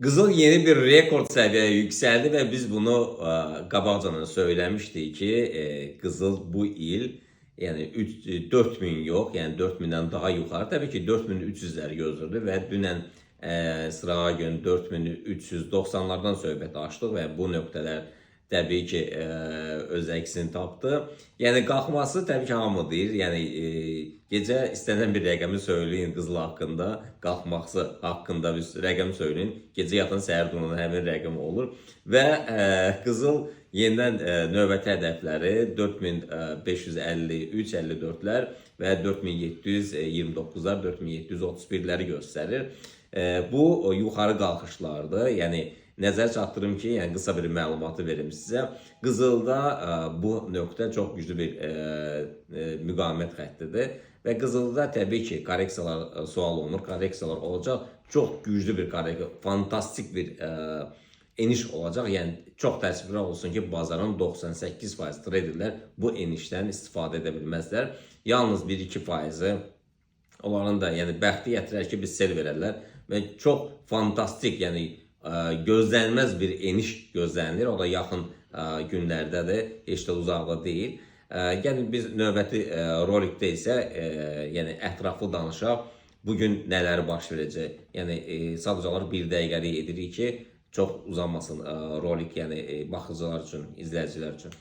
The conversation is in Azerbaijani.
Qızıl yeni bir rekord səviyyəyə yüksəldi və biz bunu qabaqcadan söyləmişdik ki, Qızıl bu il, yəni 4000 yox, yəni 4000-dən daha yuxarı, təbii ki 4300-ləri gözləyirdi və dünən sırağa gün 4390-lardan söhbət açdıq və bu nöqtələr təbii ki öz əksini tapdı. Yəni qalxması təbii ki hamı deyir, yəni gecə istənilən bir rəqəmi söyləyin Qızıl haqqında, qalxması haqqında bir rəqəm söyləyin. Gecə yatan səhər duran həmin rəqəm olur və Qızıl yenidən növbəti hədəfləri 4553-54-lər və 4729-lar, 4731-ləri göstərir. Bu yuxarı qalxışlardır. Yəni nəzər çatdırım ki, yəni qısa bir məlumatı verim sizə. Qızılda bu nöqtə çox güclü bir müqavimət xəttidir və Qızılda təbii ki, korreksiyalar sual olunur, korreksiyalar olacaq. Çox güclü bir korreksiya, fantastik bir eniş olacaq. Yəni çox təəssüflər olsun ki, bazarın 98% traderlər bu enişdən istifadə edə bilməzlər. Yalnız 1-2%-i onların da yəni bəxti gətirər ki, biz sel verərlər və çox fantastik, yəni gözlənilməz bir eniş gözlənilir. O da yaxın günlərdədir, heç də uzaqda deyil. Gəlin biz növbəti rolikdə isə yəni ətraflı danışaq. Bugün nələr baş verəcək? Yəni sadəcə olaraq 1 dəqiqəlik edirik ki, çox uzanmasın rolik, yəni baxıcılar üçün, izləyicilər üçün.